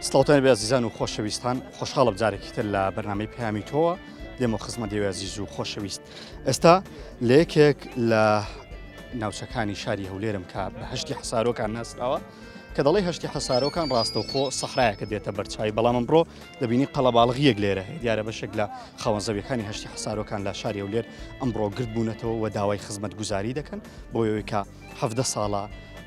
سڵاوتان بێ عزیزان و خۆشەویستان خۆشحاڵم جارێکی تر لە بەرنامەی پەیامی تۆوە دێمە خزمەت دێوی عزیز و خۆشەویست ئێستا لە یەکێک لە ناوچەکانی شاری هەولێرم کە بە هەشتی حەسارۆکان ناسراوە کە دەڵێ هەشتی حەسارۆکان ڕاستەوخۆ سەحرایەکە دێتە بەرچاوی بەڵام ئەمڕۆ دەبینی قەڵەباڵغیەک لێرە هەیە دیارە بەشێک لە خاوەنزەویەکانی هەشتی حەسارۆکان لە شاری هەولێر ئەمڕۆ گرت بوونەتەوە و داوای خزمەت گوزاری دەکەن بۆ ئەوەی کە 17 ساڵە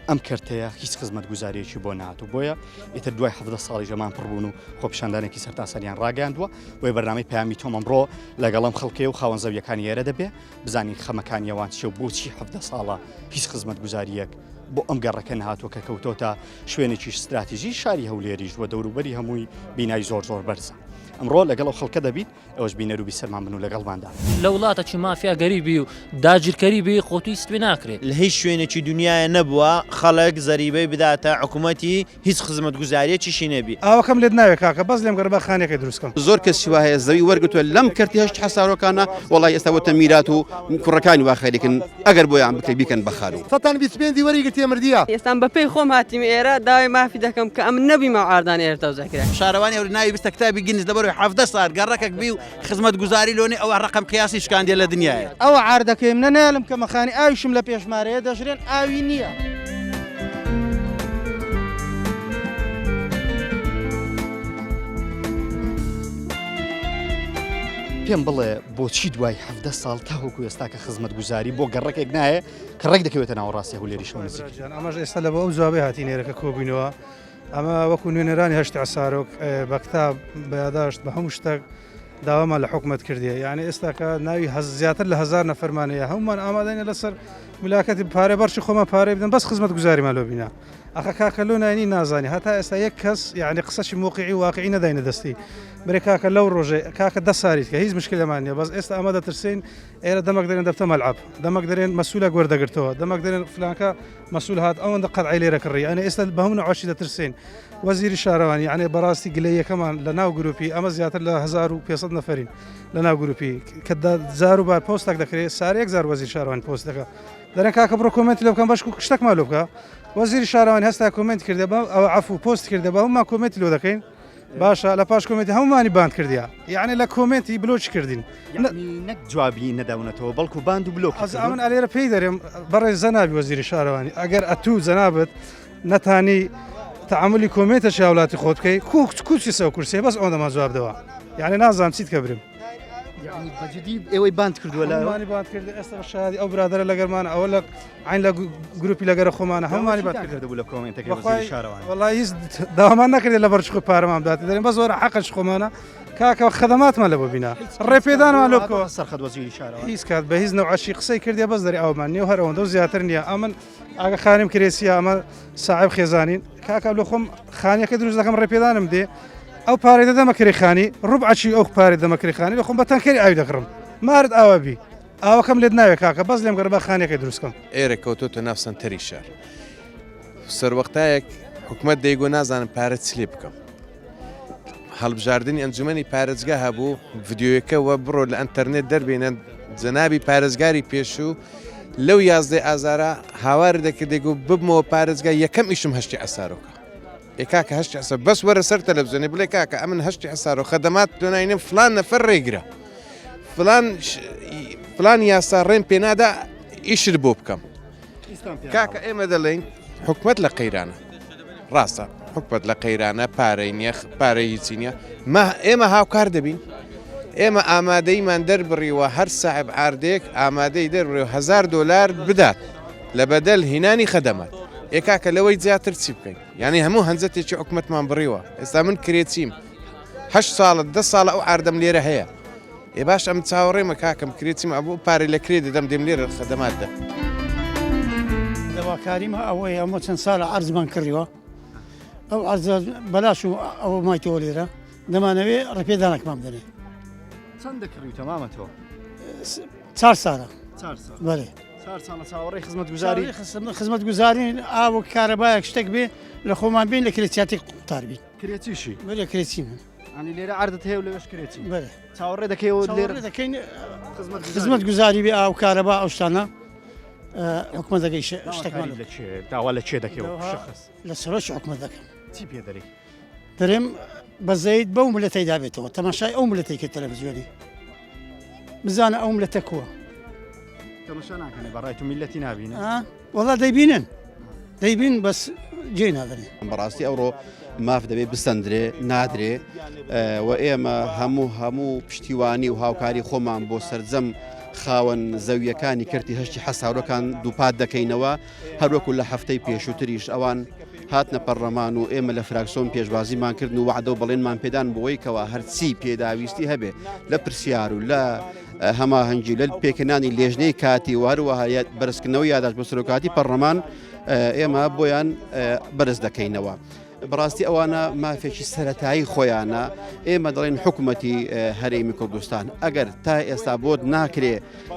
ئەم کەرتەیە هیچ خزمەت گوزاریەکی بۆ نهاتوو بۆیە ئیتر دوای 17 ساڵی ژەمان پڕبوون و خۆپیشاندانێکی سەرتاسەریان ڕاگەاندووە بۆی بەرنامەی پەیامی تۆم ئەمڕۆ لەگەڵم خەڵکێ و خاوەنزەویەکانی ئێرە دەبێ بزانین خەمەکانیەوان چێ و بۆچی 17 ساڵە هیچ خزمەت گوزاریەک بۆ ئەم گەڕەکە نهاتووە کە کەوتۆتە شوێنێکی استراتیژی شاری هەولێریش وە دەوروبەری هەمووی بینایی زۆر بەرزە ئەمڕۆ لەگەڵ ئەو خەڵکە دەبیت ئەوەش بینەروبی سەرمان بن و لەگەڵماندا لە وڵاتێکی مافیا گەریبی و داگیرکەری بێ خۆتوی ستوێ ناکرێت لە هیچ شوێنێکی دنیاە نەبووە خەڵک زەریبەی بداتە حکوومەتی هیچ خزمەت گوزاریەکیشی نەبی ئەوەکەم لێت ناوێت کاکە بەس لێم گەڕبە خانێکی دروستکەم زۆر کەسی وایە زەوی وەرگتووە لەم کەرتی هەشت حەسارۆکانە وڵای ئێستا وەتە میرات و کوڕەکانی واخەریکن ئەگەر بۆیان بکەی بیکەن بەخار و سەتان بیسپێندی وەریگرتیە مردیە ئێستان بەپێی خۆم هاتیمە ئێرە داوای مافی دەکەم کە ئەم نەبی ماوەڕدانی ئێرە تەوزەکرا شارەوانی ئەو ناوی بستە کتابی گینز لەبەرەوەی 17 سال گەڕەکەک بی و خزمەت گوزاری لۆنی ئەوە ڕقم قیاسی شکاندێ لە دنیاە ئەوە عاردەکەی منە نالم کە مەخانی ئاویشم لە پێشمارەیە دەژرێن ئاوی نییە. پێم بڵێ بۆچی دوای 17 ساڵ تاوەکو ئێستا کە خزمەت گوزاری بۆ گەڕەکێک نایە کە ڕێک دەکەوێتە ناوەڕاستی هەولێری شەو نزیک ئەمەش ئێستا لە بۆ ئەو جوابێ هاتی نێرەکە کۆبوونەوە ئەمە وەکو نوێنەرانی هەشتی حەسارۆک بە کتاب بە یاداشت بە هەموو شتێک داوامان لە حکومەت کردیە یعنی ئێستا کە ناوی زیاتر لە 1000 نەفەرمانەیە هەمومان ئامادەینە لەسەر ویلاکەتی پارێ بەرچی خۆمە پارەی بدەن بەس خزمەت گوزاریمان لۆ بینە ئەخە کاکە لۆ نانی نازانی هەتا ئێستا یەک کەس یعنی قسەشی موقعی واقعی نەداینە دەستی برێ کاکە لەو ڕۆژێ کاکە 10 ساریت کە هیچ مشکلەمان نیە بەس ئێستا ئەمە دەترسین ئێرە دەمەک دەرێن دەفتە مەلعب دەمەک دەرێن مەسوولە گوەردەگرتەوە دەمەک دەرێن فلانکە مەسوول هات ئەوەندە قەتعی لێرە کڕی ئەنە ئێستا بە هەموو نەعاشی دەترسین وەزیری شارەوانی یعنی بەڕاستی گلەیەکەمان لە ناو گروپی ئەمە زیاتر لە 1500 نەفەرین لە ناو گروپی کە 1000 بار پۆستێک دەکرێت سارێک زار وەزیر شارەوانی پۆست دەکە دەرێن کاکە بڕۆ کۆمنتی لێ بکەم بەشک و شتێکمان لێ بکە وەزیری شارەوانی هەستا کۆمنت کردێ بە ئەوە عەفو پۆست کردێ بە هەمومان کۆمنتی لێ دەکەین باشە لە پاش کۆمنتی هەمومانی باند کردیا یعنی لە کۆمنتی بلۆچ کردین نەک جوابی نەداونەتەوە بەڵکو باند و بلۆک من ئەلێرە پێی دەرێم بەڕێ زەنابی وەزیری شارەوانی ئەگەر ئەتوو زەنابێت نەتانی تعاملی کۆمنتە وڵاتی خۆت بکەی کوچی سەو کورسێ بەس ئەوەندەمان جواب دەوە یعنی نازانم چیت کە برم بەجددی ئێوەی باند کردووە لەمانی باند کرد ئێستا بە شادی ئەو برادرە لەگەرمانە ئەوە لە عین لە گروپی لەگەرە خۆمانە هەمومانی باند کردبوو لە کۆمنتەکە وەزیری شارەوانی وەڵای هیچ داوامان نەکردێت لە بەرچخۆی پارەمان بداتێ دەرێن بە زۆرە حەقش خۆمانە کاکە خەدەماتمان لە بۆ بینا ڕێپێدانمان لۆ بکەوە سەرخەت وەزیری شارەوانی هیچ کات بە هیچ نەوعەشی قسەی کردێ بەس دەری ئەومان نیە و هەر ئەوەندە و زیاتر نییە ئەمن ئاگە خانیم کرێسیە ئەمە ساحب خێزانین کاکە لە خۆم خانیەکە دروست دەکەم ڕێپێدانم دێ ئەو پارەی دەدەمە کریخانی ڕوبعچی ئەو پارەی دەمە کریخانی لە خۆم بە تەنکەری ئاوی دەکڕم مارد ئاوا بی ئاوەکەم لێت ناوێت کاکە بەس لێم گەڕبە خانێکی دروستکەم ئێرە کەوتۆتە ناو سەنتەری شار سەروەختایەک حکومەت دەیگۆ نازانم پارە چلێ بکەم هەڵبژاردننی ئەنجومەنی پارێزگا هەبوو ڤیددیۆیەکەوە بڕۆ لە ئەتەرنێت دەربێنن جەنابی پارێزگاری پێشوو لەو 11 ئازارە هاوار دەکرد دەیگو ببمەوە پارێزگا یەکەم ئیشم هەشتی ئەسارۆکە کاکە هەشتی ئەسە بەس وەرە سەر تەلەڤیزیۆنێ بڵێ کاکە ئەمن هەشتی ئەسارۆ خەدەمات دوێناینێ فلان نەفەر ڕێگرە فلان یاسا ڕێم پێنادا ئیشت بۆ بکەم کاکە ئێمە دەڵێن حکومەت لە قەیرانە ڕاستە حکومەت لە قەیرانە پارەی نیە پارەی هیچی نییە ئێمە هاوکار دەبین ئێمە ئامادەیمان دەربڕیوە هەر ساحب عاردێک ئامادەی دەربڕێ $1000 بدات لە بەدەل هینانی خەدەمات ئێکاکە لەوەی زیاتر چی بکەین یعنی هەموو هەنجەتێکی حکومەتمان بڕیوە ئێستا من کرێچیم 8 ساڵە 10 ساڵە ئەو ئاردەم لێرە هەیە ئێ باش ئەم چاوەڕێمە کاکەم کرێچیم ئەبوو پارەی لە کرێ دەدەم دێم لێرە خەدەماتدا دەواکاریمە ئەوەی ئەمە چەند ساڵە عەرزمان کڕیوە ئەو عەرزە بەلاش و ئەوە مایتەوە لێرە دەمانەوێ ڕێپێدانێکمان بدەنێ چەند دەکڕی تەمامە تۆ 4 ساڵە بەێ چاوەڕێی خزمەت گوزاری خزمەت گوزارین ئاو کارەبایەک شتێک بێ لە خۆمان بین لە کرێتیاتی قوتار بین کرێتیشی بەلێ کرێتین ئەنی لێرە عردت هەیە و لەوێش کرێتی بەێ چاوەڕێ دەکەیەوە لێرە دەکەین خزمەت گوزاری بێ ئاو کارەبا ئەو شتانە حکومەتەکەی شتێکمان داوا لە چێ دەکەوە لە سەرۆکی حکومەت دەکەم چی پێ دەری دەرێم بەزەید بەو ملەتەی دابێتەوە تەماشای ئەو ملەتەی کرد تەلەڤیزیۆنی بزانە ئەو ملەتە کووە تەماشا ناکەنێ بەڕای تو میلەتی نابینە وەڵا دەیبینن دەیبین بەس جێ نادەنێ بەڕاستی ئەوڕۆ ماف دەبێت بسەندرێ نادرێ و ئێمە هەموو پشتیوانی و هاوکاری خۆمان بۆ سەرجەم خاوەن زەویەکانی کردی هەشتی حەساورەکان دووپات دەکەینەوە هەروەکو لە هەفتەی پێشووتریش ئەوان هاتنە پەرلەمان و ئێمە لە فراکسۆن پێشبازیمان کردن و وعدە و بەڵێنمان پێدان بۆەوەی کەوا هەرچی پێداویستی هەبێ لە پرسیار و لە هەماهەنگی لە پێکەنانی لێژنەی کاتی و هەروەها بەرزکردنەوەی یاداش بە سەرۆکاتی پەرلەمان ئێمە بۆیان بەرز دەکەینەوە. بەڕاستی ئەوانە مافێکی سەرەتایی خۆیانە ئێمە دەڵێن حکوومەتی هەرێمی کوردستان ئەگەر تا ئێستا بۆت ناکرێ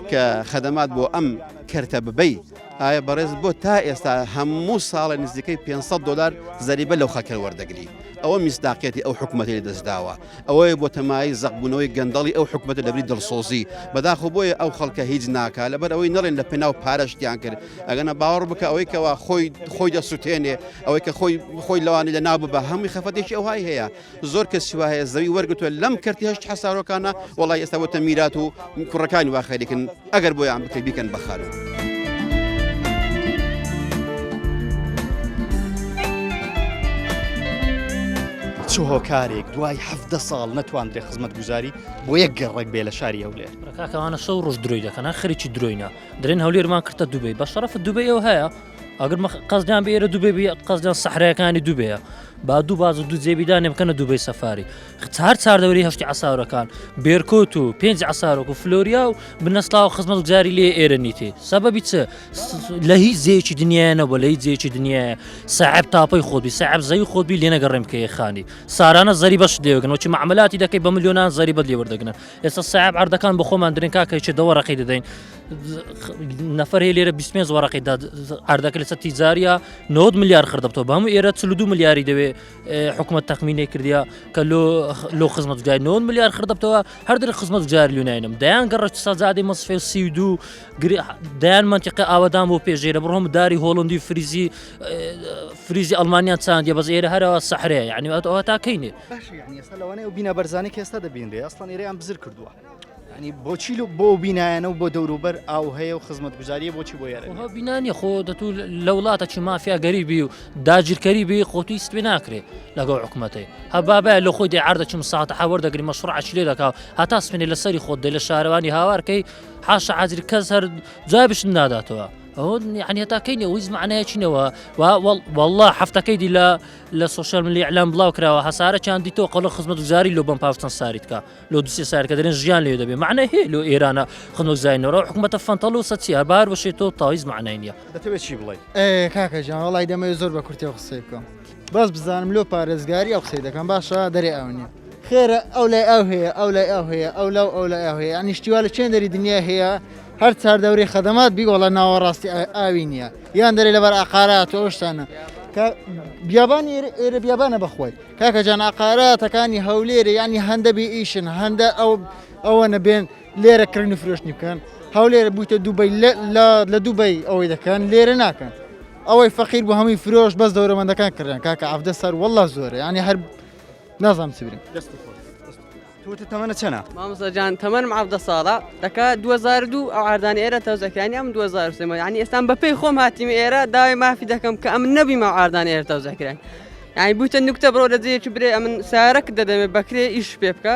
کە خەدەمات بۆ ئەم کەرتە ببەی ئایا بەڕێز بۆ تا ئێستا هەموو ساڵە نزیکەی $500 زەریبە لەو خەکە وەردەگری ئەوە میسداقیەتی ئەو حکوومەتی دەستداوە ئەوەیە بۆ تەمای زەقبوونەوەی گەندەڵی ئەو حکوومەتە لەبری دڵسۆزی بەداخۆ بۆیە ئەو خەڵکە هیچ ناکا لەبەر ئەوەی نەڵێن لە پێناو پارەشتیان کرد ئەگەنە باوەڕ بکە ئەوەی کەوا خۆی دەسووتێنێ ئەوەی کە خۆی لەوانی لە ناو ببە هەمووی خەفەتێکی ئەوهای هەیە زۆر کەسی وایە زەوی وەرگتووە لەم کردی هەشت حەسارۆکانە وەڵای ئێستا بۆ تەمیرات و کوڕەکانی واخەریکن ئەگەر بۆیان بکەی بیکەن بەخارو. چ هۆکارێک دوای 17 ساڵ نەتواندرێ خزمەت گوزاری بۆ یەک گەڕێک بێ لە شاری هەولێر کاکەوانە شەو ڕۆژ درۆی دەکەن خەریکی درۆینە دەرێن هەولێرمان کردە دوبەی بە شەرەفە دوبەی ئەو هەیە ئەگەر قەزدیان بێرە دوبێ قەزدیان سەحرایەکانی دوبەیە با دوو باز و دوو جێبیدانێ بکەنە دوبەی سەفاری چاردەوری هەشتی عساورەکان بێرکۆت و 5 عسارۆک و فلۆریا و بنەسلااو خزمەت گوزاری لێ ئێرە نیتێ سەبەبی چ لە هیچ زێکی دنیایەنەوە لە هیچ زێکی دنیاە ساعب تاپەی خۆبی ساعب زەوی خۆبی لێ نەگەڕێم بکەیە خانی سارانە زەری بەش لێوەگەنەوە چی معاملاتی دەکەی بە ملیۆنان زەریبەت لێوەردەگرن ئێستا ساعب عەردەکان بە خۆمان درێن کاکەی دەوە ڕقی دەدەین نەفەر هەیە لێرە 25 وەرەقی عەردەکە لەسەر تیجاریە 90 ملیار خردەبتەوە بە هەموو ئێرە 42 ملیاری دەوێ حکومەت تەخمینەی کردیا کە لۆ خزمەت گوزاری 90 ملیار خردەبتەوە هەر دەرێ خزمەت گوزاری لێناینم دەیان گەڕە سەجادەی مەسفێ 32 دەیان منتیقە ئاوادان بۆ پێژێرە بڕۆم داری هۆڵندی فریزی ئەڵمانیان چاندیە بەز ئێرە هەرەوە سەحرەیە یعنی ئەوە تاکەینێ ئێستا لەوانەیە و بینە بەرزانەی کە ئێستا دەبینێ ئەسڵان ئێرەیان بزر کردووە ینی بۆچی بۆ بینایەنە و بۆ دەوروبەر ئاو هەیە و خزمەت گوزاریە بۆچی بۆ یارە بینانی خۆ دەتوو لە وڵاتە چی مافیا گەریبی و داگیرکەری بی خۆتوی استوێ ناکرێ لەگەڵ حکوومەتەی هەبابە لە خۆی دێ عەردەچی مساحەتە حەوەردەگری مەشروع لێ دەکا هەتا سپێنێ لەسەری خۆت دێ لە شارەوانی هاوارکەی حاشە عاجری کەس هەر جای بشن ناداتەوە ئەوە یعنی هەتاکەینێ ویز معنایەچینەوە والله هەفتەکەی دی لە سوشال ملی ئیعلام بڵاو کراوە هەسارە چاندیتەوە قەڵە خزمەت گوزاری لۆ بەم پاوستان ساریتکە لۆ دوسێ سارکە دەرێن ژیان لێ دەبێ معنای هەیە لۆ ئێرانە خزمەت گوزارینەوە حکومەتە فەنتەڵ و سەچی هەبار بەشێتەوە تاویز معنای نییە دەتەوێت چی بڵێ کاکەجان وڵای دەمەوێت زۆر بە کورتەوە قسەی بکەم باس بزانم لۆ پارێزگاری ئەو قسەی دەکەم باشە دەرێ ئەو نییە خێرە ئەو لای ئەو هەیە ئەو لای ئەو هەیە ئەو لەو ئەو لای ئەو هەیە ینی شتیوا لە چێن دەری دنیا هەیە هەر چاردەوری خەدەمات بیگۆڵە ناوەڕاستی ئاوی نییە یان دەرێ لەبەر ئاقارات ئەو شتانە بیابان ئێرە بیابانە بەخۆی کاکەجان ئاقاراتەکانی هەولێرە ینی هەندە بێ ئیشن هەندە ئەوە نەبێن لێرە کردنی فرۆشتنی بکەن هەولێرە بوویتە دووبەی لە دووبەی ئەوەی دەکەن لێرە ناکەن ئەوەی فەقیر بۆ هەمووی فرۆش بەس دەورەمەندەکان کردن کاکە عەفدە سەر وەڵڵا زۆرە ینی هەر نازانم چ بگرم توتە تەمەنە چەنە مامۆستاجان تەمەنم 17 ساڵە دەکات 2002 ئەو عاردانی ئێرە تەوزەکرانی ئەم 2003 ینی ئێستان بەپێی خۆم هاتیمە ئێرە داوای مافی دەکەم کە ئەم نەبیمە عاردانی ئێرە تەوزەکران ینی بوتە نوکتە بڕۆ لە جێکی برێ ئەمن سارەک دەدەمێ بەکرێ ئیش پێ بکە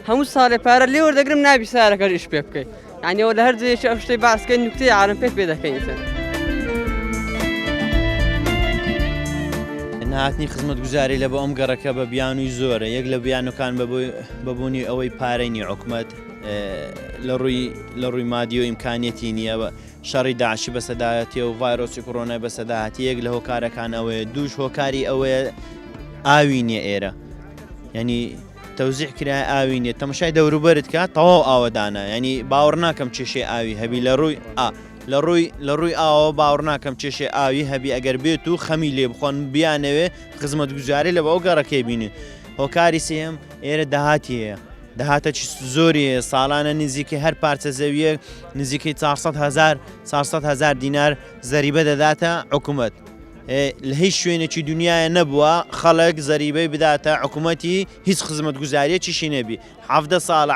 هەموو ساڵێ پارە لێ وەردەگرم نابی سارەکە ئیش پێ بکەیت ینی ئەوە لە هەر جێکی ئەو شتەی باسکەی نوکتەی عالم پێ دەکەین هاتنی خزمەت گوزاری لە بە ئەم گەڕەکە بە بیانووی زۆرە یەک لە بیانەکان ببوونی ئەوەی پارەینی حکومەت لە ڕووی مادی و ئیمکانیەتی نییە بە شەڕی داعشی بەسەدایەتی و ڤایرۆسی کۆڕۆنای بەسەداهاتی یەک لە هۆکارەکان ئەوەیە دووش هۆکاری ئەوەیە ئاوی نییە ئێرە ینی تەوزیع کرای ئاوی نییە تەماشای دەوروبەرت کات تەواو ئاوەدانە ینی باوەڕ ناکەم چێشەی ئاوی هەبی لە ڕووی لە ڕووی ئاوە باوەڕ ناکەم کێشێ ئاوی هەبی ئەگەر بێت و خەمی لێ بخۆن بیانەوێ خزمەت گوزاری لە بەو گەڕەکەی بینین. هۆکاری سێم ئێرە داهاتی هەیە، داهاتە زۆری ساڵانە نزیکەی هەر پارچە زەویە نزیکەی 400,000 دینار زەریبە دەداتە حکوومەت. لە هیچ شوێنێکی دنیاە نەبووە خەڵک زەریبەی بداتە حکوومەتی هیچ خزمەت گوزاریەکیشی نەبی. 17 ساڵە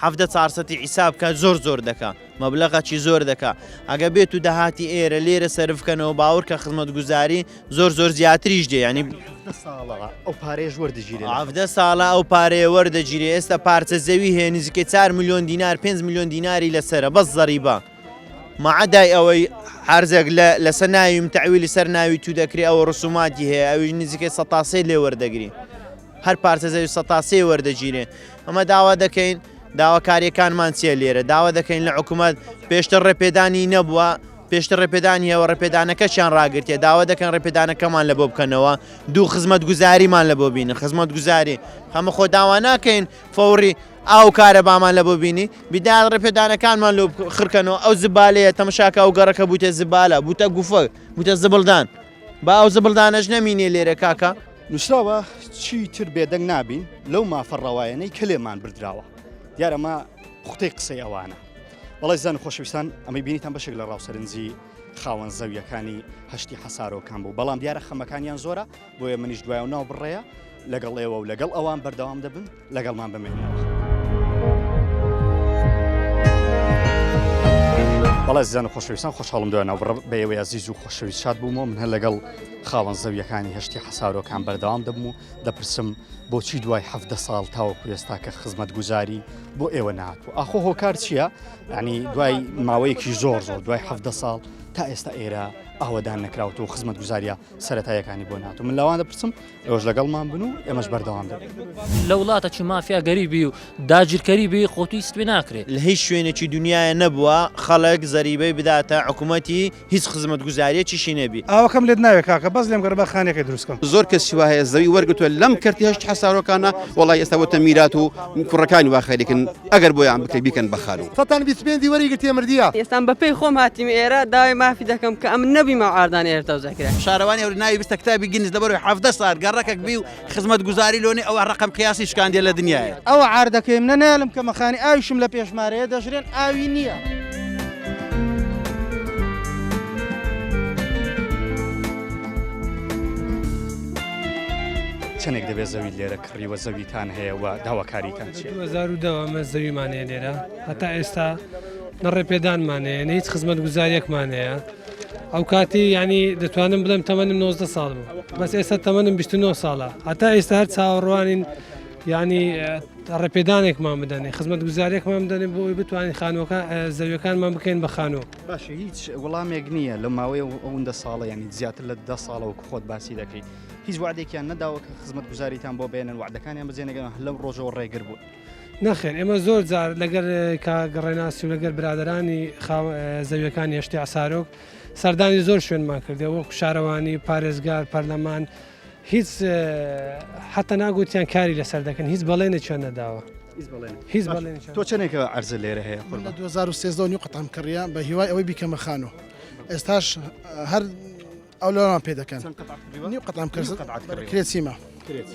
400 حیساب کە زۆر دەکا مەبلەغەکی زۆر دەکا. ئەگە بێت و داهاتی ئێرە لێرە سەرفکەنەوە باور کە خزمەت گوزاری زۆر زیاتریش دێ ینی ئەو پارێژ وەردەگیرێ 17 ساڵە ئەو پارەیە وەردەگیرێ. ئێستا پارچە زەوی هەیە نزیکەی 4 میلیۆن دینار 5 میلیۆن دیناری لەسرە بەس زەریبە مەعەدای ئەوەی حرزێک لەسەر ناوی متعویلی سەر ناوی تو دەکرێت ئەوە ڕسوماتی هەیە ئەوی نزیکەی 100 لێ وەردەگری هەر پارچە زەوی 100 وەردەگیرێ. ئەمە داوا دەکەین داواکاریەکانمان چیە لێرە داوا دەکەین لە حکوومەت پێشتر ڕێپێدانی نەبووە پێشتر ڕێپێدانیەوە ڕێپێدانەکەشیان ڕاگرتێ داوا دەکەن ڕێپێدانەکەمان لە بۆ بکەنەوە دوو خزمەت گوزاریمان لە بۆ بینن خزمەت گوزاری هەمە خۆ داوا ناکەین فەوری ئاو کارە بامان لە بۆ بینی بیدا ڕێپێدانەکانمان لە خڕکەنەوە ئەو زبالەیە تەمەشاکە ئەو گەڕەکە بوتە زبالە بوتە گوفە بوتە زبڵدان با ئەو زبڵدانەش نەمینێ لێرە کاکە نووسراوە چی تر بێدەنگ نابین لەو مافەڕەوایەنەی کە لێمان بردراوە دیارەمە قوتەی قسەی ئەوانە. بەڵی زان خۆشەویستان ئەمەی بینیتان بەشێک لە ڕاوسەرنجی خاوەن زەویەکانی هەشتی حەسارۆکان بوو بەڵام دیارە خەمەکانیان زۆرە بۆیە منیش دوای و ناو بڕێە لەگەڵ ئێوە و لەگەڵ ئەوان بەردەوام دەبن لەگەڵمان بمێنەوە. بەڵێ زیان و خۆشەویستان خۆشحاڵم دوای ناو بڕە بە ئێوەی عزیز و خۆشەویست شاد بوومەوە من هەر لەگەڵ خاوەن زەویەکانی هەشتی حەسارۆکان بەردەوام دەبم و دەپرسم بۆچی دوای 17 ساڵ تاوەکو ئێستا کە خزمەت گوزاری بۆ ئێوە نهاتوە ئاخۆ هۆکار چییە؟ ینی دوای ماوەیەکی زۆر دوای 17 ساڵ تا ئێستا ئێرە ئاوەدان نەکراوەوە و خزمەت گوزاریە سەرەتایەکانی بۆ نهاتوە من لەوان دەپرسم ئێوەش لەگەڵمان بن و ئێمەش بەردەوام دەبین. لە وڵاتێکی مافیا گەریبی و داگیرکەریبی خۆتی ستوێ ناکرێت لە هیچ شوێنێکی دنیاە نەبووە خەڵک زەریبەی بداتە حکوومەتی هیچ خزمەت گوزاریەکیشی نەبی. ئاوەکەم لێت ناوێت کاکە بەس لێم گەڕبە خانێکی دروستکەم زۆر کەسی وایە زەوی وەرگتووە لەم کردی هەشت حەسارۆکانە وڵای ئێستا بۆتە میرات و کوڕەکانی واخەریکن ئەگەر بۆیان بکەی بیکەن بەخار و سەتان بیسپێندی وەریگرتێ مردیە ئێستان بەپێی خۆم هاتیم ئێرە داوای مافی دەکەم کە ئەم نەبی ماوەعاردان ئێرە تەوزەکرا شارەوانی ئەوری ناوی بستە کتابی گینز لەبەرەوەی 17 سال گەڕەکێک بی و خزمەت گوزاری لۆنی ئەوە ڕقم قیاسی شکاندێ لە دنیاە ئەوە عاردەکەیم نەنالم کە مەخانی ئاویشم لە پێشمارەیە دەژرێن ئاوی نییە. چەندێک دەبێت زەوی لێرە کڕیوە زەویتان هەیە و داواکاریتان چیە؟ 2010 ئەمە زەویمانەیە لێرە هەتا ئێستا نەڕێپێدانمانەیە هیچ خزمەت گوزاریەکمان هەیە ئەو کاتی ینی دەتوانم بڵێم تەمەنم 19 ساڵ بوو بەس ئێستا تەمەنم 29 ساڵە هەتا ئێستا هەر چاوەڕوانین ینی ڕێپێدانێکمان بدەنێ خزمەت گوزاریەکمان بدەنێ بۆی بتوانین خانوەکە زەویەکانمان بکەین بە خانوە. باشە هیچ وەڵامێک نییە لە ماوەی ئەوەندە ساڵە ینی زیاتر لە 10 ساڵەوە خۆت باسی دەکەیت هیچ وعدێکیان نەداوە کە خزمەت گوزاریتان بۆ بێنن وعدەکانیان بزێنەگەن لەم ڕۆژەوە ڕێگر بوون. نەخێن ئێمە زۆر جار لەگەر گەڕێناسی و لەگەر برادرانی زەویەکانی هەشتی حەسارۆک سەردانی زۆر شوێنمان کردێ وەکو شارەوانی پارێزگار پەرلەمان هیچ حتا ناگوتیان کاری لەسەر دەکەن هیچ بەڵێنێکیان نەداوە هیچ بەڵێن تۆ چەندێکە عەرزە لێرە هەیە لە 2013 نیو قەتام کڕیا بە هیوای ئەوەی بیکەمە خانۆ ئێستاش هەر ئەو لەوان پێ دەکەن نیو قەتام کرێت سیما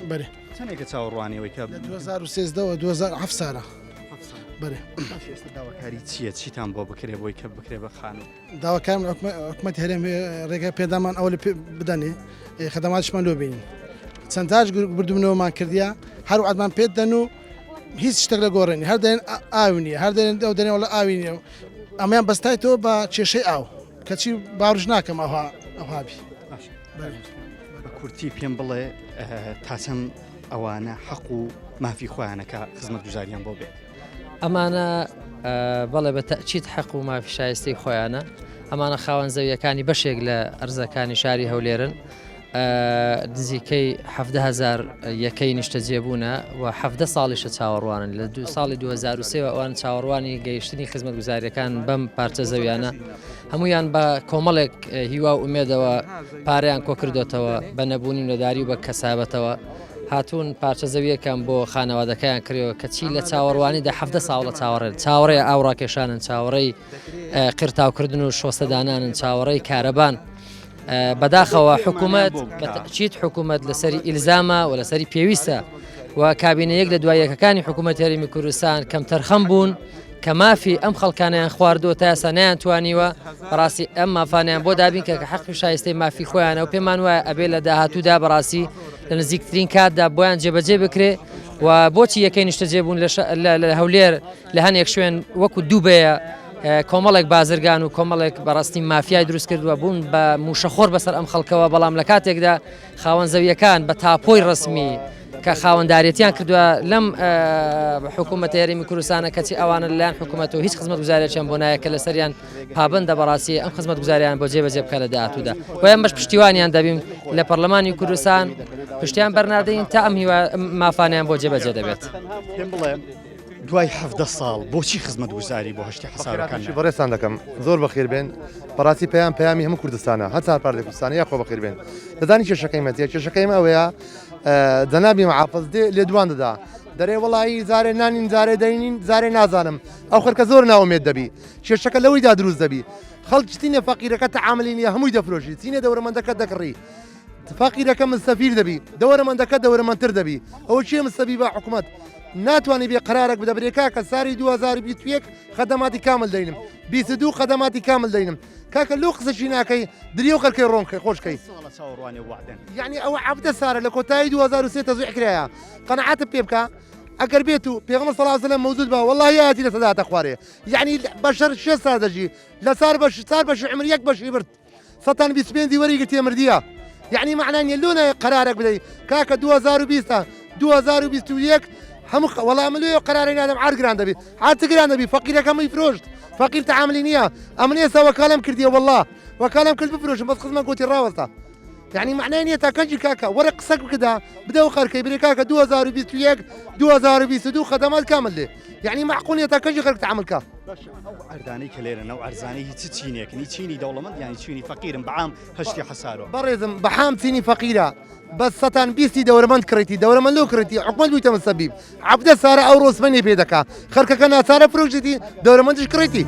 بەێ چەندێکە چاوەڕوانیەوەی کە 2013 2007 ساڵە بەێ ئێستا داواکاری چییە چیتان بۆ بکرێ بۆی کە بکرێ بە خانوو داواکارم حکومەتی هەرێم ڕێگە پێدامان ئەو بدەنێ خەدەماتشمان لۆ بینین چەندتاش بردومنەوەمان کردیا هەر عادمان پێت دەن و هیچ شتێک لە گۆڕێنی هەر دێن ئاوی نیە هەر دێن ئەو دەنێ وڵە ئاوی نیە ئەمەیان بەستایتەوە بە کێشەی ئاو کەچی باڕژ ناکەم ئەوهابی بە کورتی پێم بڵێ تا چەند ئەوانە حەق و مافی خۆیانەکە خزمەت گوزاریان بۆ بێت ئەمانە بەڵێ بە تەچیت حەق و مافی شایستی خۆیانە ئەمانە خاوەن زەویەکانی بەشێک لە ئەرزەکانی شاری هەولێرن نزیکەی 70,000 یەکەی نیشتە جێبوونە و 17 ساڵیشە چاوەڕوانن لە ساڵی 2023 ئەوان چاوەڕوانی گەیشتنی خزمەت گوزاریەکان بەم پارچە زەویانە هەمویان بە کۆمەڵێک هیوا و ئومێدەوە پارەیان کۆ کردوێتەوە بە نەبوونی نەداری و بە کەسابەتەوە هاتوون پارچە زەویەکان بۆ خانەوادەکەیان کردەوە کەچی لە چاوەڕوانیدا 17 ساڵ لە چاوەڕێ ئاوڕاکێشانن چاوەڕێی قرتاوکردن و شۆستەدانانن چاوەڕێی کارەبان بەداخەوە حکوومەت بەتەکید حکوومەت لەسەری ئیلزامە و لەسەری پێویستە و کابینەیەک لە دوایەکەکانی حکوومەت هەرێمی کوردستان کەم تەرخەم بوون کە مافی ئەم خەڵکانیان خواردۆ تا ئێستا نەیانتوانیوە بەڕاستی ئەم مافانیان بۆ دابین کە حەقی شایستەی مافی خۆیانە و پێمان وایە ئەبێ لە داهاتوودا بەڕاستی لە نزیکترین کاتدا بۆیان جێبەجێ بکرێ و بۆچی یەکەی نیشتە جێبوون لە هەولێر لە هەنێک شوێن وەکو دووبەیە کۆمەڵێک بازرگان و کۆمەڵێک بەڕاستی مافیای دروست کردووە بوون بە موشەخۆر بەسەر ئەم خەڵکەوە بەڵام لە کاتێکدا خاوەن زەویەکان بە تاپۆی ڕسمی کە خاوەنداریەتیان کردووە لەم حکوومەت هەرێمی کوردستانە کەچی ئەوانە لەلایەن حکوومەت و هیچ خزمەت گوزاریەکیان بۆ نایە کە لەسەریان پابندە بەڕاستی ئەم خزمەت گوزاریان بۆ جێبەجێ بکە لە داهاتوودا ویان بەش پشتیوانیان دەبین لە پەرلەمانی کوردستان پشتیان بەرنادەین تا ئەم مافانیان بۆ جێبەجێ دەبێت. دوای 17 ساڵ بۆچی خزمەت گوزاری بۆ هەشتی حسابەکان بەڕێستان دەکەم زۆر بەخێر بێن بەڕاستی پەیامی هەموو کوردستانە هەتا پاردەی کوردستانی یا خۆ بەخێر بێن دەدانی کێشەکەی مەتیە کێشەکەیم ئەوەیە جەنابی مەحافەز لێ دوان دەدا دەرێ وەڵایی زارێ نانین زارێ دەینین زارێ نازانم ئەو خەرکە زۆر ناومێت دەبی کێشەکە لەوەیدا دروست دەبی خەڵکی تینە فەقیرەکە تەعاملی نیە هەمووی دەفرۆشی چینە دەوڕەمەندەکە دەکڕی فەقیرەکە مستەفیر دەبی دەوەرەمەندەکە دەوەرەمەندتر دەبی ئەوە چیە مستەبی بە حکوومەت ناتوانانی بێ قرارێک بدەبرێکا کە ساری 2021 خەدەماتی کامل دەینم 22 خەدەماتی کامل دەینم کاکە لەو قسەشی ناکەی دری و خەرکەی ڕۆنکەی خۆشکەی یعنی ئەوە 17 سارە لە کۆتایی 2023 تەزویع کرایە قەنەعاتت پێ بکە ئەگەر بێت و پێغەمبەر صلی الله علیه و سلم موجود بە والله یاتی لە سەداتە خوارێ یعنی بەشەر 6 سار دەژی لە سار بەش عمر یەک بەشی برد 125 وەری گرتیە مردیە یعنی معناه لۆنە قرارێک بدەی کاکە 2020 2021 هەموو وەڵام لێ قراری نادەم ئارگران دەبێت ئارتگران دەبی فەقیرەکەمەی فرۆشت فەقیر تەعاملی نییە ئەم نێستا وەکالەم کردیە والله وەکالەم کرد بفرۆشم بەس خزمەت گوتی ڕاوەستا یعنی معنای نییە تا کەنجی کاکە وەرە قسەک بکدا بدە و خەرکەی برێ کاکە 2021 2022 خەدەمات کامل لێ یعنی معقول نیە تا کەنجی خەرک تەعاملکە ئەردانەی کە لێرە نەو ئەرزانەی هیچ چینێکنی چینی دەوڵەمەند یانی چینی فەقیرم بەعام هەشتی حەسارەوە بەڕێزم بەحام چینی فەقیرە بەس 120 دەوەرەمەند کڕیتی دەوەرەمەند لەو کڕیتی حکومەت بوویتە مستەبیب 17 سارە ئەو ڕۆسمەنی پێ دەکا خەرکەکە ناچارە فرۆشتی دەوەرەمەندش کڕیتی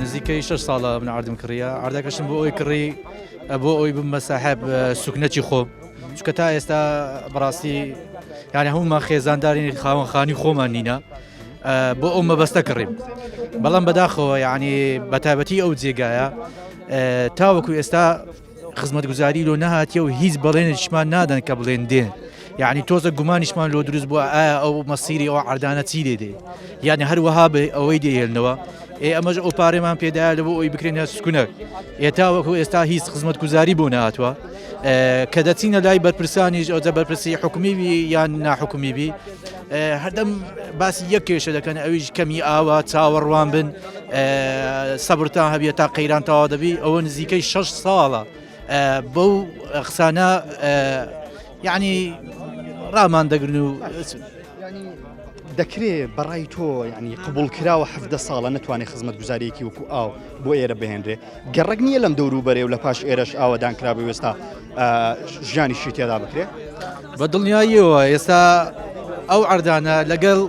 نزیکەی 6 ساڵە من عردم کڕیە عردەکەشم بۆ ئەوی کڕی بۆ ئەوی بمە ساحب سوکنەتی خۆم چکە تا ئێستا بەڕاستی یعنی هەمومان خێزانداری خاوەنخانی خۆمان نینە بۆ ئەو مەبەستە کڕیم بەڵام بەداخەوە یعنی بەتابەتی ئەو جێگایە تاوەکو ئێستا خزمەت گوزاری لۆ نەهاتیە و هیچ بەڵێنێکیشمان نادەن کە بڵێن دێن یعنی تۆزە گومانیشمان لۆ دروست بووە ئایا ئەو مەسیری ئەو عەردانە چی لێ دێ یعنی هەروەها بێ ئەوەی دێهێنەوە ئەمەش ئەو پارێمان پێدایە لە بۆ ئەوی بکرێنە سکونەر تاوەکو ئێستا هیچ خزمەت گوزاری بۆ نهاتوە کە دەچینە لای بەرپرسانیش ئەوجە بەرپرسی حکومیبی یان ناحکومیبی هەردەم باسی یەک کێشە دەکەن ئەویش کەمی ئاوە چاوەڕوان بن سەبرتان هەبیە تا قەیران تەواو دەبی ئەوە نزیکەی 6 ساڵە بەو قسانە یعنی ڕامان دەگرن و دەکرێت بەڕای تۆ ینی قبول کراوە 17 ساڵە نتوانێت خزمەت گوزارێکی وەکو ئاو بۆ ئێرە بهێنرێ گەڕک نییە لەم دەوروبەرێ و لە پاش ئێرەش ئاوەدان کرابێ وێستا ژیانیشی تێدا بکرێت بە دڵنیاییەوە ئێستا ئەو عەردانە لەگەڵ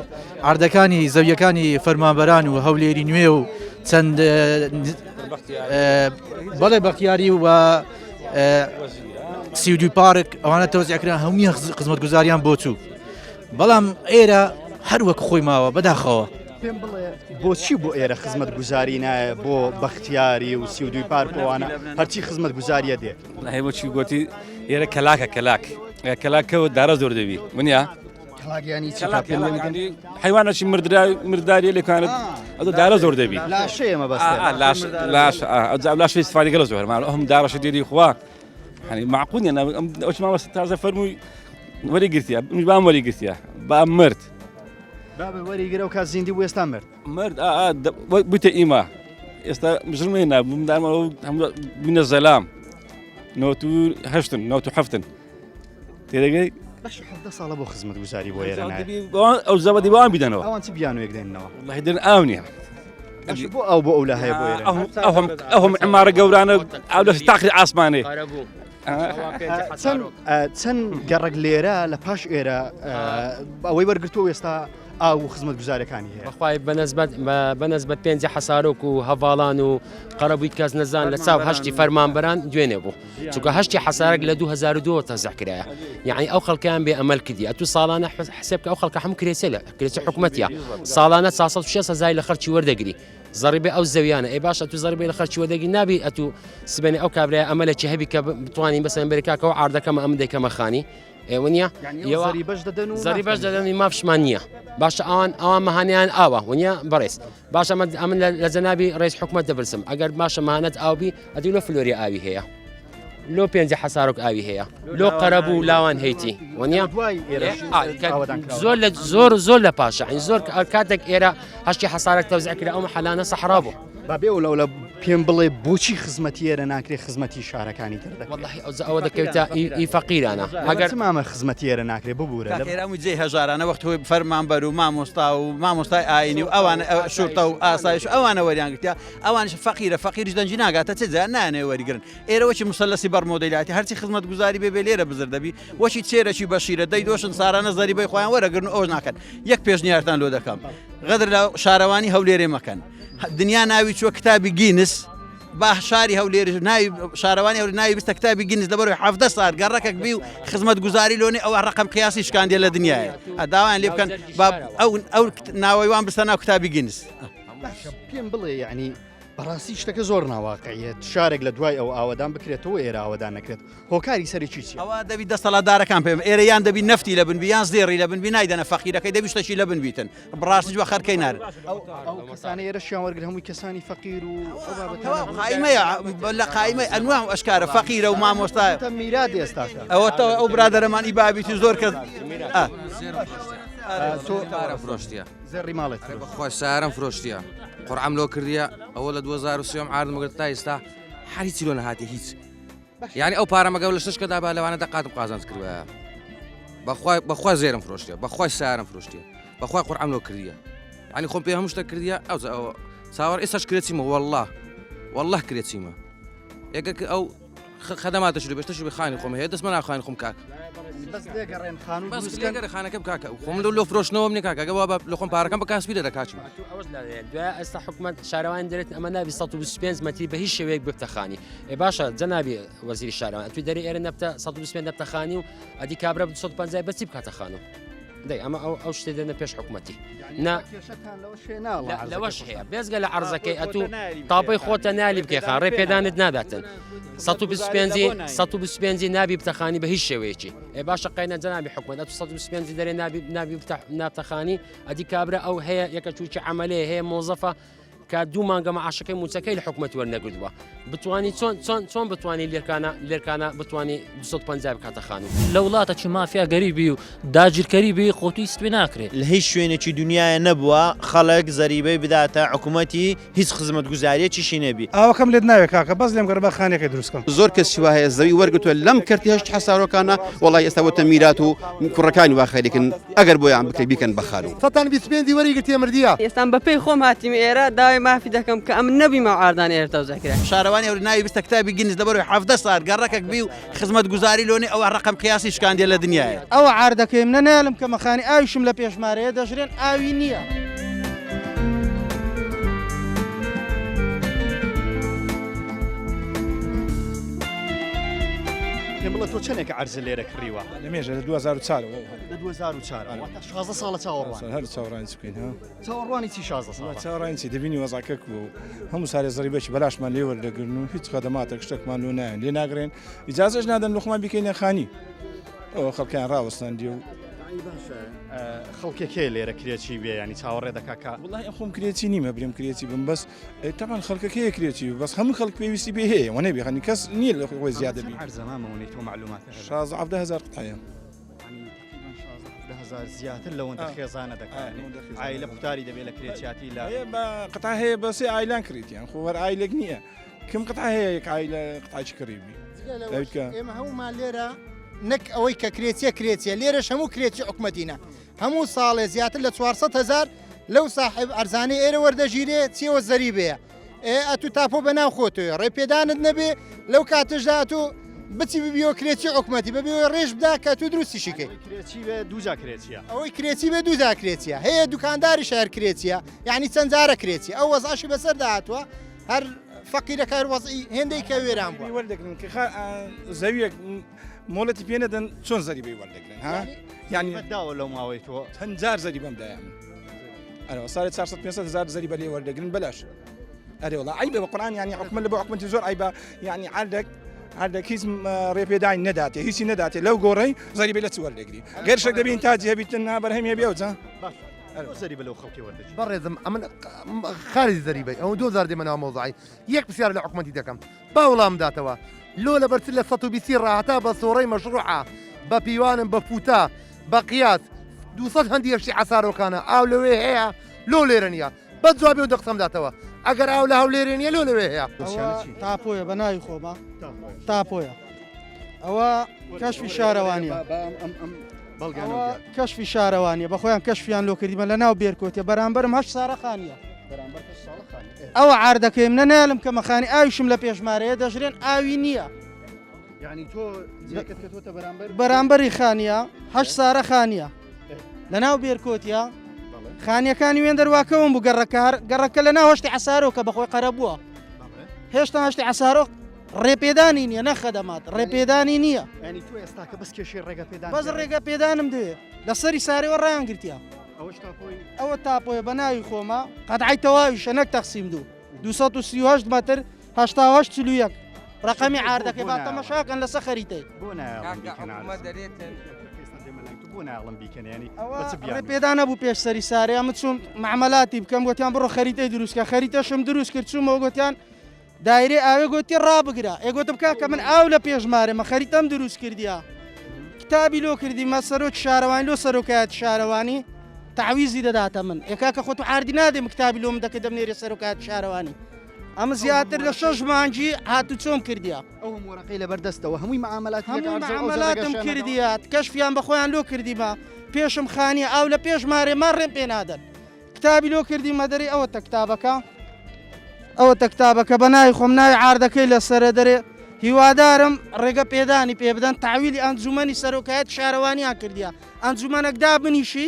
عەردەکانی زەویەکانی فەرمانبەران و هەولێری نوێ و چەند بەڵێ بەختیاری و سیودی پارک ئەوانە تەوزیعکران هەمووی خزمەت گوزاریان بۆ چوو بەڵام ئێرە هەروەک خۆی ماوە بەداخەوە پێم بڵێ بۆچی بۆ ئێرە خزمەت گوزاری نایە بۆ بەختیاری و سیودوی پارکەوانە هەرچی خزمەت گوزاریە دێ هەیە بۆچی گوتی ئێرە کەلاکە کەلاکەوە دارە زۆر دەبی منە حیوانەی مردداری لەکانت ئەو دارە زۆر دەبی لاشەی سفاری گەلە زۆر ئەم داڕەشە دیری خوا معقولە ئەو تازە فەرمووی وەری گرتیە بام وەری گرتیە با مرد بابە وەریگرە و کات زیندی بوو ئێستا مرد بوویتە ئیما ئێستا مژرمێنە بووینە زەلام 97 تێدەگەی باش 17 ساڵە بۆ خزمەت گوزاری بۆ ئێرە ئەو زەبەدی بۆیان بیدەنەوە ئەوان چ بیانوێک دێنەوە والله دێن ئاو نییە بۆ ئەو بۆ ئەولا هەیە بۆ ئێرە ئەوهم عمارە گەورانە ئەو لە تاقی ئاسمانێ چەند گەڕک لێرە لە پاش ئێرە ئەوەی وەرگرتووە ئێستا ئاو خزمەت گوزارەکانی هەیە بەخوای بەنسبەت پێنج حەسارۆک و هەڤاڵان و قەرەبووی کەس نەزان لە چاو هەشتی فەرمانبەران دوێنێ بوو چونکە هەشتی حەسارێک لە 2002 تەزەح کرایە یعنی ئەو خەڵکیان بێ ئەمەل کردی ئەتو ساڵانە حسێب کە ئەو خەڵکە هەموو کرێچە حکومەتیە ساڵانە 600 لە خەرچی وەردەگری زەریبێ ئەو زەویانە ئەی باش ئەتو زەریبێ لە خەرچی وەردەگری نابی ئەتو سبێنێ ئەو کابرای ئەمەلێکی هەبی کە بتوانین بەسەر بەرێکاکەەوە ئاردەکەمە ئەم دەکەمە خانی ئێوەنیە زەری بەش دەدەنی مافشمان نییە باشە ئەوان مەهانیان ئاوە ونیە بەڕێز باشە ئەمن لە جەنابی ڕێز حکومەت دەبرسم ئەگەر باشە ماهانەت ئاوبی ئەدی لۆ فلۆری ئاوی هەیە لۆ پێنج حەسارۆک ئاوی هەیە لۆ قەرەبوو لاوان هەیتی ونیە زۆر لە پاشە زۆر کاتێک ئێرە هەشتی حەسارێک تەوزیع کرا ئەو محەلانە سەحرا بوو بابێ و لەوڵە پێم بڵێ بۆچی خزمەتی ئێرە ناکرێت خزمەتی شارەکانی تر ئەوە دەکەوێتە ئی فەقیرانە ئەگەر مامە خزمەتی ئێرە ناکرێت ببوورە ئێرەمو جێ هەژارانە وەختەوەی فەرمانبەر و مامۆستای ئاینی و ئەوانە شورتە و ئاسایش ئەوانە وەریان گرتیا ئەوانش فەقیریش دەنجی ناگاتە چ جار نانێ وەریگرن ئێرەوەکی مسلسی بەرمۆدەیلاتی هەرچی خزمەت گوزاری بێ لێرە بزر دەبی وەشی چێرەکی بەشیرە دەی دۆشن سارانە زەریبەی خۆیان وەرەگرن و ئەوش ناکەن یەک پێشنیارتان لۆ دەکەم غەدر لە شارەوانی هەولێرێ مەکەن دنیا ناوی چوە کتابی گینس با شاری هەولێر ناوی شارەوانی هەولێر ناوی بستە کتابی گینس دەبەرەوەی 17 سال گەڕەکەک بی و خزمەت گوزاری لۆنێ ئەوە ڕقم قیاسی شکاندێ لە دنیاە ئەداوایان لێ بکەن ئەو ناوەیوان بستە ناو کتابی گینس پێم بڵێ یعنی بەڕاستی شتەکە زۆر ناواقعیت شارێک لە دوای ئەو ئاوادان بکرێتەوە ئێرە ئاوادان نەکرێت هۆکاری سەرێکی چی ئەوە دەبی دەسەڵاتدارەکان پێم ئێرە یان دەبی نفتی لە بنبی یان زێڕی لە بنبی نایدەنە فەقیرەکەی دەبی شتەشی لە بنبیتن بڕاستی وە خەرکەی نار کەسانی ئێرەشیان وەرگر هەمووی کەسانی فەقیر و قایمەیە لە قایمە ئەنواع ئەشکارە فەقیرە و مامۆستایە میراد ئێستاکە ئەو برادەرەمانی بابیتی زۆر کەس فرۆشتیە زێڕی ماڵێت خۆی سارم فرۆشتیە قڕعام لۆ کردیە ئەوە لە 2023 عاردمەگرت تا ئێستا هەریچی لۆ نەهاتی هیچ یعنی ئەو پارەمەگە لە شتشکەدا با لەوانە دەقاتم قازانج کردوە بەخوا زێرم فرۆشتیە بەخوای سارم فرۆشتیە بەخوای قڕعام لۆ کردیە ینی خۆم پێ هەموو شتە کردیە ئەو چاوەڕ ئێستاش کرێتیمە والله کرێتیمە ئێگە ئەو خەدەماتەش بێشتەش بخانی خۆم هەیە دەستمە ناخوانی خۆم کاک خانەکە بکاکە خۆم لۆ فرۆشتنەوە منێ کاکەگە لە خۆم پارەکەم بە کاسپی دەکاچم دوای ئێستا حکومەت شارەوان دەرێت ئەمە ناوی 125 مەتری بە هیچ شێوەیەک بفتەخانی باشە جەنابی وەزیری شارەوان ئەتوی دەری ئێرە نەبتە 125 نەبتەخانی و ئەدی کابرا 250 بەچی بکاتە خانم دەی ئەمە ئەو شتێ دێنە پێش حکومەتی لەوەش هەیە بێزگە لە عەرزەکەی ئەتوو تاپەی خۆتە نالی بکەیخان ڕێ پێدانت ناداتن 125 نابی بتەخانی بە هیچ شێوەیەکی باشە قەینە جەنابی حکومەت 125 دەرێ نابی نابتەخانی ئەدی کابرا ئەو هەیە یەکە چووکی عەمەلەیە هەیە مۆزەفە کە دوو مانگە مەعاشەکەی موچەکەی لە حکومەت وەرنەگرتووە بتوانی چۆن بتوانانی لێرکانە بتوانانی 250 بکاتە خانوو لە وڵاتە چ مافیا گەریبی و داگیرکەری بی خۆتوی سپێ ناکرێت لە هیچ شوێنێکی دنیاە نەبووە خەڵک زەریبەی بداتە حکوومەتی هیچ خزمەت گوزاریەکیشی نەبی ئەوەکەم لێت ناوێت کاکە بەس لێم گەڕ بە خانەکەی دروستکەم زۆر کەس شیوا هەیە زەوی وەرگتووە لەم کردی هەشت حەسارۆکانە وڵی ئێستا وتە میرات و کوڕەکانی واخەریکن ئەگەر بۆیان بکەی بیکەن بە خانوو سەتان 25 وەریگرتیە مردیە ئێستان بەپێی خۆم هاتیم ئێرە داوای مافی دەکەم کە ئەم نەبی ماوەعاردان ئێرە تەوزەکرا شارەوانی ئەو ناوی بستە کتابی گینس دەبەرەوەی 17 سال گەڕەکەک بی و خزمەت گوزاری لۆنێ ئەوە ڕقم قیاسی شکاندێ لە دنیاە ئەوە عاردەکەیم نەنالم کە مەخانی ئاویشم لە پێشمارەیە دەژرێن ئاوی نییە. بڵێ تۆ چەندێک عەرزە لێرە کڕیوە لەمێژە لە 2004 لە 2004 16 ساڵە چاوەڕوان هەر چاوەڕانی بکەین چاوەڕوانی چی 16 ساڵ چاوەڕانی چی دەبینی وەزاکەک و هەموو سارێ زەریبەی بەلاشمان لێ وەردەگرن و هیچ خەدەماتێک شتێکمان لۆ نایەن لێ ناگرێن ئیجازەش نادەن لۆخمان بکەینە خانی ئەوە خەڵکیان ڕاوەستاندی و خەڵکێکێ لێرە کرێکی بێ ینی چاوەڕێ دەکاکە وڵی خۆم کرێتی نیمە بریم کرێتی بم بەس تاان خەڵکەکەیە کرێتی و بەس هەموو خەڵک پێویستی بێ هەیە وە نەبێخنی کەس نییە لە خۆی زیادە بی زەمامەونی تۆ معلومات 17000 قوتایە هزار زیاتر لەوەندە خێزانە دەکات ئایلە قوتاری دەبێت لە کرێچیاتی لە قطع هەیە بەسێ ئایلان کریتیان خۆوەر ئایلێک نییە کم قطع هەیە یەک ئایلە قطعی کڕیبی ئێمە هەمومان لێرە نەک ئەوەی کە کرێچیە لێرەش هەموو کرێچی حکومەتینە هەموو ساڵێ زیاتر لە 400,000 لەو صاحب ئەرزانەی ئێرە وەردەژیرێ چێوە زەریبەیە ئەتو تاپۆ بەناو خۆتۆی ڕێپێدانت نەبێ لەو کاتژدا تۆ بچی ببیەوە کرێچی حکومەتی ببیەوە ڕێژ بدا کە تو دروستیشیکەی دووجا کرێچیە ئەوەی کرێچی بێ دوودا کرێچیە هەیە دوکانداری شار کرێچیە یعنی چەند جارە کرێچی ئەو وەزعشی بەسەر داهاتوە هەر فەقیرەکە وەزعی هێندەی کە وێران بووە وەردەگرن کە زەویەک مۆڵەتی پێ نەدەن چۆن زەریبەی وەردەگرن ها یعنی داوە لەو ماوەی تۆ چەند جار زەریبەم دایان ئەرەوە ساڵی 400,000 زەریبە لێ وەردەگرن بەلاش ئەرێ وڵا عیبە بە قورئان یعنی حکومەت لە بۆ حکومەتی زۆر عیبە یعنی عردێک هیچ ڕێپێدانی نەداتێ هیچی نەداتێ لەو گۆڕەی زەریبەی لە چ وەردەگری گەرشێک دەبین تاجی هەبیتن بەرهەمیە بێوجا زەریبە لەو خەڵکی وەردەگری بەڕێزم ئەمن خارجی زەریبەی ئەو 2000 دێمەناو مۆزعی یەک پرسیار لە حکومەتی دەکەم با وەڵام داتەوە لۆ لە بەرچ لە 120 ڕاهەتا بە سۆڕەی مەشروعە بە پیوانم بە فوتا بە قیاس 200 هەندی هەشتی عسارۆکانە ئاو لەوێ هەیە لۆ لێرە نیە بە جوابی و دەقسەم داتەوە ئەگەر ئاو لە هەولێرە نیە لۆ لەوێ هەیە تاپۆیە بە ناوی خۆمە تاپۆیە ئەوە کەشفی شارەوانیە کەشفی شارەوانیە بە خۆیان کەشفیان لۆ کردیمە لە ناو بێرکۆتیە بەرامبەرم هەشت سارەخانیە ئەوە عاردەکەیم نەنالم کە مەخانی ئاویشم لە پێشمارەیە دەژرێن ئاوی نییە بەرامبەری خانیە هەشت سارەخانیە لە ناو بێرکۆتیە خانیەکانی وێن دەرواکەون بوو گەڕەکە لە ناو هەشتی عسارۆکە بەخۆی قەرە بووە هێشتا هەشتی عسارۆ ڕێپێدانی نییە نەخەدەمات ڕێپێدانی نییە بەس ڕێگە پێدانم دەوێت لەسەری سارەوە ڕایان گرتیا ئەوە تاپۆیە بە ناوی خۆمە قەدعی تەواویشە نەک تەقسیم 238 مەتر 841 ڕقەمی عاردەکەی با تەماشاکەن لەسەر خەریتەی ڕێپێدا نەبوو پێش سەری سارەیە ئەمە چوون معاملاتی بکەم گوتیان بڕۆ خەریتەی دروستکە خەریتەشم دروست کرد چوومەوە گوتیان دایرێ ئاوێ گوتی ڕابگرە ئێگوتم کاکە من ئاو لە پێشمارێمە خەریتەم دروست کردیا کتابی لۆ کردیمە سەرۆک شارەوانی لۆ سەرۆکایەتی شارەوانی تعویزی دەداتە من ئێکاکە خۆت عاردی نادێم کتابی لۆم دەکە دەمنێرێ سەرۆکایەتی شارەوانی ئەمە زیاتر لە 6 مانجی هاتو چۆم کردیا ئەو هەمووڕقی لە بەردەستەوە هەمووی معاملاتم کردیات کەشفیان بەخۆیان لۆ کردیمە پێشم خانیە ئاو لە پێشمارێمان ڕێم پێ نادەن کتابی لۆ کردیمە دەرێ ئەوە کتابەکە ئەوە کتابەکە بە ناوی خۆم ناوی عاردەکەی لە سەرە دەرێ هیوادارم ڕێگە پێدانی پێ بدەن تاویلی ئەنجومەنی سەرۆکایەتی شارەوانیان کردیا ئەنجومەنەکدا بنیشی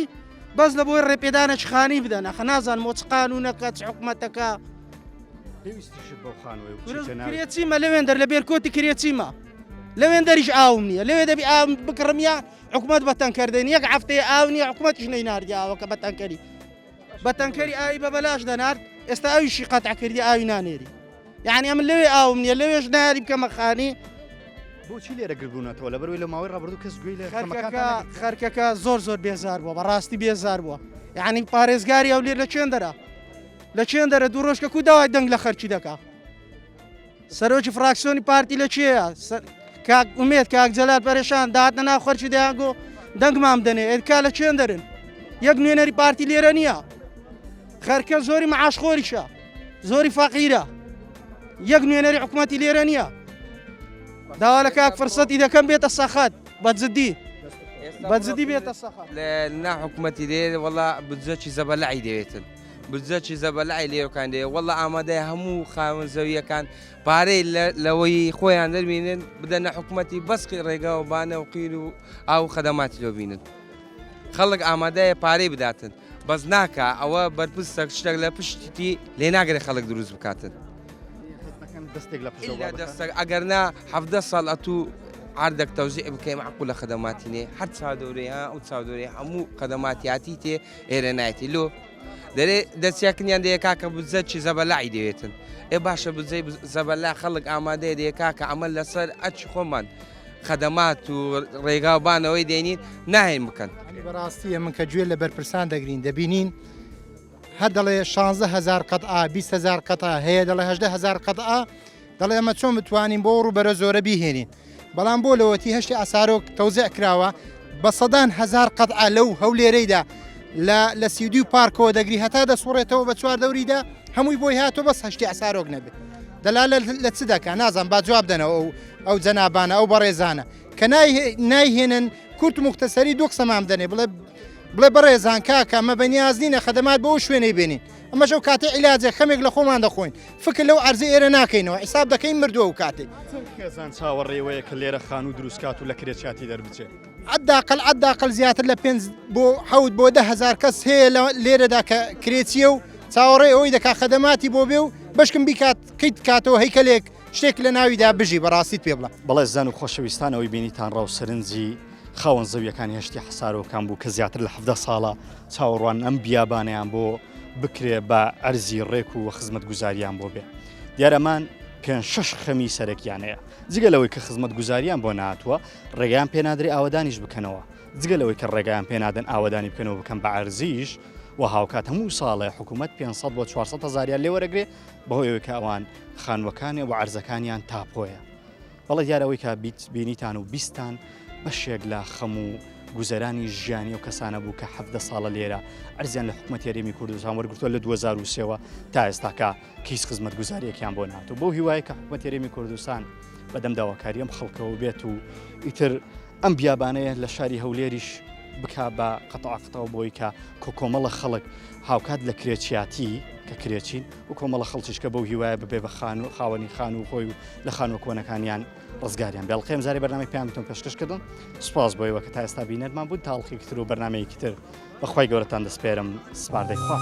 بەس لە بۆی ڕێپێدانە چخانی بدەن ئەخە نازان مۆچ قانونەکە چ حکومەتەکە کرێچیمە لەوێن دەر لە بێرکۆتی کرێچیمە لەوێن دەریش ئاوم نییە لەوێ دەبی ئاو بکڕمیا حکومەت بەتەنکردێن یەک هەفتەیە ئاو نیە حکومەتیش نەیناردیاوەکە بەتەنکەری بەتەنکەری ئاوی بە بەلاش دەنارد ئێستا ئەویشی قەتع کردی ئاوی نانێری یعنی ئەمن لەوێ ئاوم نییە لەوێش ناری بکەمە خانی بۆچی لێرە گربوونەتەوە لە بەروی لە ماوەی ڕابردوو کەس گوێی لە خەرکەکە زۆر بێزار بووە بەڕاستی بێزار بووە یعنی پارێزگاری ئەو لێر لە چێن دەرە لە چێن دەرە دوو ڕۆژکە کو داوای دەنگ لە خەرچی دەکا سەرۆکی فراکسیۆنی پارتی لە چێە کاک ئومێد کاک جەلال پەرێشان داهاتنە ناو خەرچی دەیانگۆ دەنگمان بدەنێ ئێدکا لە چێن دەرن یەک نوێنەری پارتی لێرە نییە خەرکە زۆری مەعاشخۆریشە زۆری فەقیرە یەک نوێنەری حکومەتی لێرە نییە داوا لە کاک فرسەتی دەکەم بێتە سەخەت بەجددی بێتە سەخەت لە ناحکومەتی لێ وەڵا بجەکی زەبەلەعی دەوێتن بجەکی زەبەلەعی لێوەکان دێ وەڵا ئامادەیە هەموو خاوەن زەویەکان پارەی لەوەی خۆیان دەربینن بدەنە حکومەتی بەسقی ڕێگا و بانە و قیر و ئاو خەدەماتی لۆ بینن خەڵک ئامادەیە پارەی بداتن بەس ناکە ئەوە بەرپرسە شتێک لە پشتی لێ ناگرێت خەڵک دروست بکاتن ئەگەرنا 17 ساڵ ئەتوو عردێک تەوزیع بکەین معقول لە خەدەماتینێ هەر چاودۆرەیە ئەو چاودۆرەی هەموو خەدەماتیاتی تێ ئێرە نایەتی لۆ دەرێ دەستیاکنیان دەیە کاکە بزەکی زەبەلاعی دەوێتن ئێ باشە بزەی زەبەلا خەڵک ئامادەیە دەیە کاکە ئەمە لەسەر ئەچ خۆمان خەدەمات و ڕێگاوبانەوەی دێنین ناهێن بکەن بەڕاستیە من کە گوێ لە بەرپرسان دەگرین دەبینین هەر دەڵێ 16,000 قەتعا 20,000 قەتعا هەیە دەڵێ 18,000 قەتعا دەڵێ ئەمە چۆن بتوانین بۆ ڕووبەرە زۆرە بیهێنین بەڵام بۆ لەوەتی هەشتی ئاسارۆک تەوزیع کراوە بە سەدان هزار قەتعا لەو هەولێرەیدا لە سیدی و پارکەوە دەگری هەتا دەسوڕێتەوە بە چوار دەوریدا هەمووی بۆی هاتۆ بەس هەشتی ئەسارۆک نەبێت دەلا لە چ دەکە نازان با جواب دەنەوە ئەو جەنابانە ئەو بەڕێزانە کە نایهێنن کورت مختەسەری دوو قسەمام دەنێ بڵێ بەڕێزان کاکە ئەمە بەنیاز نینە خەدەمات بەو شوێنەی بێنین ئەمەش ئەو کاتێ عیلاجێک خەمێک لە خۆمان دەخۆین فکر لەو عەرزە ئێرە ناکەینەوە حیساب دەکەین مردووە و کاتێک خێزان چاوەڕێوەیە کە لێرە خان و دروستکات و لە کرێچاتی دەربچێت عەداقل زیاتر لە 5 بۆ 7 بۆ 10,000 کەس هەیە لێرەدا کە کرێچیە و چاوەڕێ ئەوەی دەکا خەدەماتی بۆ بێ و بەشکم بیکات کەیت کاتەوە هەیکەلێک شتێک لە ناویدا بژی بەڕاستیت پێ بڵە بەڵێ زان و خۆشەویستان ئەوەی بینیتان ڕاو سەرنجی خاوەن زەویەکانی هەشتی حەسارۆکان بوو کە زیاتر لە 17 ساڵە چاوەڕوان ئەم بیابانیان بۆ بکرێ بە ئەرزی ڕێک و خزمەت گوزاریان بۆ بێ دیارەمان 5-6 خەمی سەرەکیانەیە جگەلەوەی کە خزمەت گوزاریان بۆ نهاتووە ڕێگەیان پێنادرێ ئاوەدانیش بکەنەوە جگەلەوەی کە ڕێگەیان پێنادەن ئاوەدانی بکەنەوە بکەم بە ئەرزیش و هاوکات هەموو ساڵێ حکوومەت 500 بۆ 400 هزاریان لێوەرەگرێ بەهۆیەوەی کە ئەوان خانوەکانی و عەرزەکانیان تاپۆیە بەڵێ دیارەوەی کە بینیتان و بیستان بەشێک لە خەم و گوزەرانی ژیانی و کەسانە بوو کە 17 ساڵە لێرە ئەرزیان لە حکوومەت یاریمی کوردستان وەرگرتووە لە 2023ەوە تا ئێستاکە کیس خزمەت گوزاریەکیان بۆ نهاتوو بۆ هیوایە کە حکوومەت یاریمی کوردستان بەدەم داواکاری ئەم خەڵکەوە بێت و ئیتر ئەم بیابانەیە لە شاری هەولێریش بکا بە قەتەعاقەتەوە بۆی کە کۆمەڵە خەڵک هاوکات لە کرێچیاتی کە کرێچین و کۆمەڵە خەڵکیشکە بەو هیوایە ببێ بە خاوەنی خان و خۆی و لە خانوە کۆنەکانیان ڕزگاریان بێڵقێم زاری بەرنامەی پێیانتون پێشکەشکردن سپاس بۆیەوە کە تا ئێستا بینەرمان بوون تاڵخێکی تر و بەرنامەیەکی تر بەخوای گەورەتان دەسپێرم سپاردەی خوا.